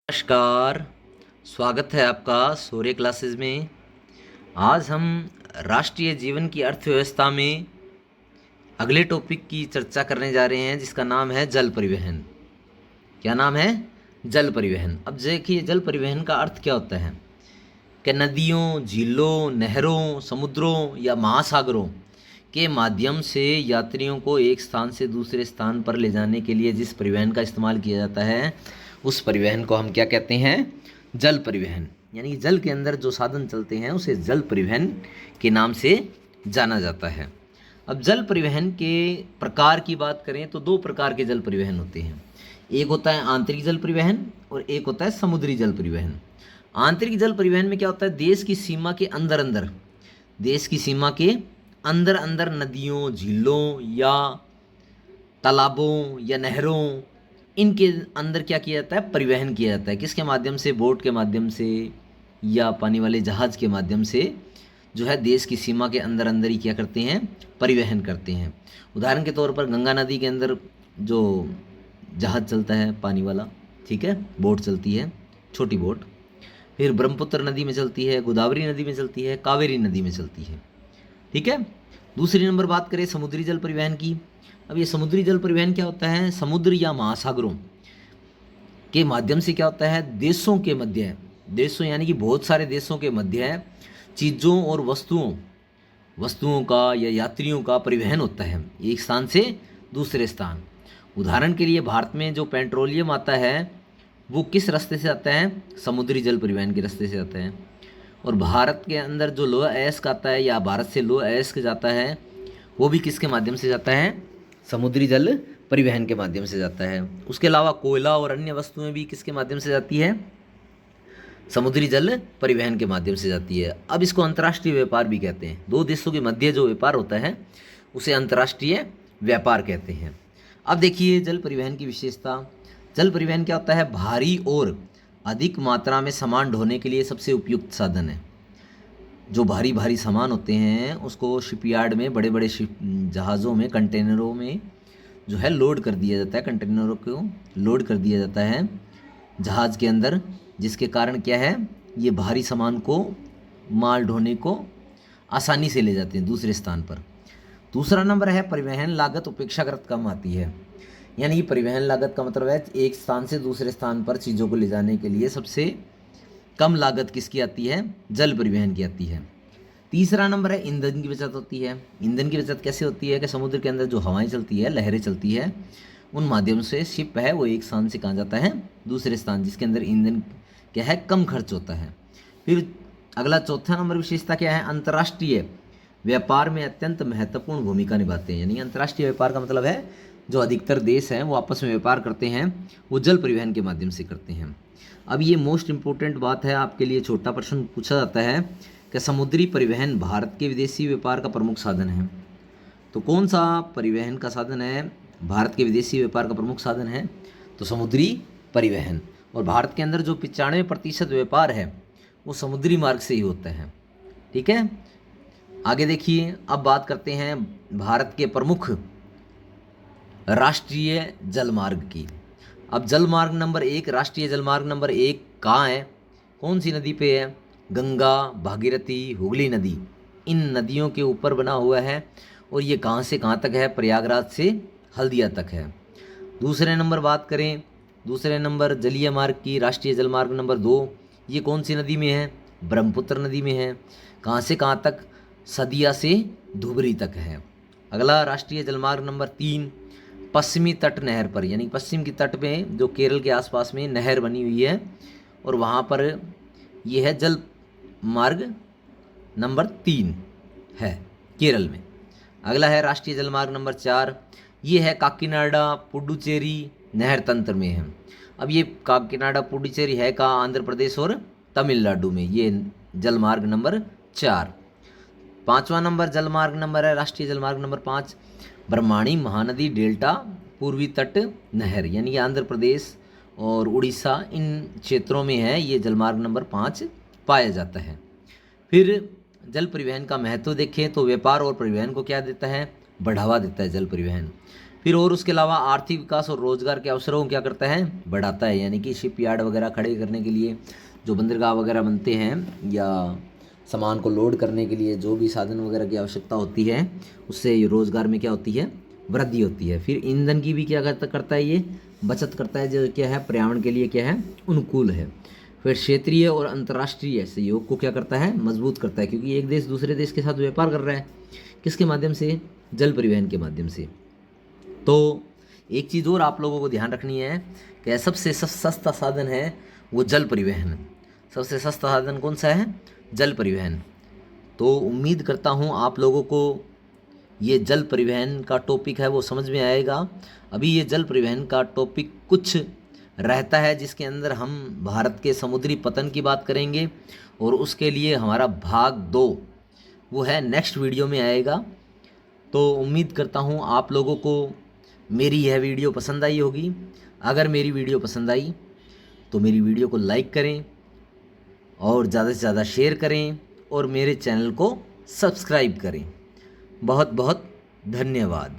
नमस्कार। स्वागत है आपका सूर्य क्लासेस में। आज हम राष्ट्रीय जीवन की अर्थव्यवस्था में अगले टॉपिक की चर्चा करने जा रहे हैं, जिसका नाम है जल परिवहन। क्या नाम है? जल परिवहन। अब देखिए, जल परिवहन का अर्थ क्या होता है कि नदियों, झीलों, नहरों, समुद्रों या महासागरों के माध्यम से यात्रियों को एक स्थान से दूसरे स्थान पर ले जाने के लिए जिस परिवहन का इस्तेमाल किया जाता है, उस परिवहन को हम क्या कहते हैं? जल परिवहन। यानी जल के अंदर जो साधन चलते हैं उसे जल परिवहन के नाम से जाना जाता है। अब जल परिवहन के प्रकार की बात करें तो दो प्रकार के जल परिवहन होते हैं। एक होता है आंतरिक जल परिवहन और एक होता है समुद्री जल परिवहन। आंतरिक जल परिवहन में क्या होता है? देश की सीमा के अंदर अंदर, देश की सीमा के अंदर अंदर नदियों, झीलों या तालाबों या नहरों, इनके अंदर क्या किया जाता है? परिवहन किया जाता है। किसके माध्यम से? बोट के माध्यम से या पानी वाले जहाज़ के माध्यम से, जो है देश की सीमा के अंदर अंदर ही क्या करते हैं? परिवहन करते हैं। उदाहरण के तौर पर गंगा नदी के अंदर जो जहाज़ चलता है पानी वाला, ठीक है, बोट चलती है, छोटी बोट। फिर ब्रह्मपुत्र नदी में चलती है, गोदावरी नदी में चलती है, कावेरी नदी में चलती है, ठीक है। दूसरी नंबर बात करें समुद्री जल परिवहन की। अब ये समुद्री जल परिवहन क्या होता है? समुद्र या महासागरों के माध्यम से क्या होता है? देशों के मध्य, देशों यानी कि बहुत सारे देशों के मध्य चीज़ों और वस्तुओं का या यात्रियों का परिवहन होता है एक स्थान से दूसरे स्थान। उदाहरण के लिए भारत में जो पेट्रोलियम आता है वो किस रास्ते से आता है? समुद्री जल परिवहन के रास्ते से आता है। और भारत के अंदर जो लोह अयस्क आता है या भारत से लोह अयस्क जाता है, वो भी किसके माध्यम से जाता है? समुद्री जल परिवहन के माध्यम से जाता है। उसके अलावा कोयला और अन्य वस्तुएं भी किसके माध्यम से जाती है? समुद्री जल परिवहन के माध्यम से जाती है। अब इसको अंतर्राष्ट्रीय व्यापार भी कहते हैं। दो देशों के मध्य जो व्यापार होता है उसे अंतर्राष्ट्रीय व्यापार कहते हैं। अब देखिए जल परिवहन की विशेषता। जल परिवहन क्या होता है? भारी और अधिक मात्रा में सामान ढोने के लिए सबसे उपयुक्त साधन है। जो भारी भारी सामान होते हैं उसको शिपयार्ड में, बड़े बड़े शिप जहाज़ों में, कंटेनरों में जो है लोड कर दिया जाता है। कंटेनरों को लोड कर दिया जाता है जहाज़ के अंदर, जिसके कारण क्या है? ये भारी सामान को, माल ढोने को आसानी से ले जाते हैं दूसरे स्थान पर। दूसरा नंबर है परिवहन लागत अपेक्षाकृत कम आती है। यानी परिवहन लागत का मतलब है एक स्थान से दूसरे स्थान पर चीज़ों को ले जाने के लिए सबसे कम लागत किसकी आती है? जल परिवहन की आती है। तीसरा नंबर है ईंधन की बचत होती है। ईंधन की बचत कैसे होती है? कि समुद्र के अंदर जो हवाएं चलती है, लहरें चलती है, उन माध्यम से शिप है वो एक स्थान से कहाँ जाता है? दूसरे स्थान, जिसके अंदर ईंधन क्या है? कम खर्च होता है। फिर अगला चौथा नंबर विशेषता क्या है? अंतर्राष्ट्रीय व्यापार में अत्यंत महत्वपूर्ण भूमिका निभाते हैं। यानी अंतर्राष्ट्रीय व्यापार का मतलब है जो अधिकतर देश हैं वो आपस में व्यापार करते हैं, वो जल परिवहन के माध्यम से करते हैं। अब ये मोस्ट इम्पोर्टेंट बात है आपके लिए, छोटा प्रश्न पूछा जाता है कि समुद्री परिवहन भारत के विदेशी व्यापार का प्रमुख साधन है। तो कौन सा परिवहन का साधन है भारत के विदेशी व्यापार का प्रमुख साधन है? तो समुद्री परिवहन। और भारत के अंदर जो 95% व्यापार है वो समुद्री मार्ग से ही होता है, ठीक है। आगे देखिए, अब बात करते हैं भारत के प्रमुख राष्ट्रीय जलमार्ग की। अब जलमार्ग नंबर 1, राष्ट्रीय जलमार्ग नंबर 1 कहाँ है? कौन सी नदी पे है? गंगा, भागीरथी, हुगली नदी, इन नदियों के ऊपर बना हुआ है। और ये कहाँ से कहाँ तक है? प्रयागराज से हल्दिया तक है। दूसरे नंबर बात करें, दूसरे नंबर जलीय मार्ग की, राष्ट्रीय जलमार्ग नंबर 2, ये कौन सी नदी में है? ब्रह्मपुत्र नदी में है। कहाँ से कहाँ तक? सदिया से धुबरी तक है। अगला राष्ट्रीय जलमार्ग नंबर 3, पश्चिमी तट नहर पर, यानी पश्चिम की तट पे जो केरल के आसपास में नहर बनी हुई है और वहाँ पर ये है जल मार्ग नंबर 3 है केरल में। अगला है राष्ट्रीय जलमार्ग नंबर 4, ये है काकीनाडा पुडुचेरी नहर तंत्र में है। अब ये काकीनाडा पुडुचेरी है कहाँ? आंध्र प्रदेश और तमिलनाडु में, ये जलमार्ग नंबर 4। पाँचवा नंबर जलमार्ग नंबर है राष्ट्रीय जलमार्ग नंबर 5, ब्रह्माणी महानदी डेल्टा पूर्वी तट नहर, यानी कि आंध्र प्रदेश और उड़ीसा इन क्षेत्रों में है, ये जलमार्ग नंबर 5 पाया जाता है। फिर जल परिवहन का महत्व देखें तो व्यापार और परिवहन को क्या देता है? बढ़ावा देता है जल परिवहन। फिर और उसके अलावा आर्थिक विकास और रोजगार के अवसरों को क्या करता है, बढ़ाता है। यानी कि शिप यार्ड वगैरह खड़े करने के लिए जो बंदरगाह वगैरह बनते हैं या सामान को लोड करने के लिए जो भी साधन वगैरह की आवश्यकता होती है, उससे ये रोजगार में क्या होती है, वृद्धि होती है। फिर ईंधन की भी क्या करता है, ये बचत करता है, जो क्या है पर्यावरण के लिए क्या है, अनुकूल है। फिर क्षेत्रीय और अंतर्राष्ट्रीय सहयोग को क्या करता है, मजबूत करता है, क्योंकि एक देश दूसरे देश के साथ व्यापार कर रहा है, किसके माध्यम से, जल परिवहन के माध्यम से। तो एक चीज़ और आप लोगों को ध्यान रखनी है कि सबसे सस्ता साधन है वो जल परिवहन। सबसे सस्ता साधन कौन सा है, जल परिवहन। तो उम्मीद करता हूँ आप लोगों को ये जल परिवहन का टॉपिक है वो समझ में आएगा। अभी ये जल परिवहन का टॉपिक कुछ रहता है जिसके अंदर हम भारत के समुद्री पतन की बात करेंगे, और उसके लिए हमारा भाग 2 वो है नेक्स्ट वीडियो में आएगा। तो उम्मीद करता हूँ आप लोगों को मेरी यह वीडियो पसंद आई होगी। अगर मेरी वीडियो पसंद आई तो मेरी वीडियो को लाइक करें और ज़्यादा से ज़्यादा शेयर करें और मेरे चैनल को सब्सक्राइब करें। बहुत बहुत धन्यवाद।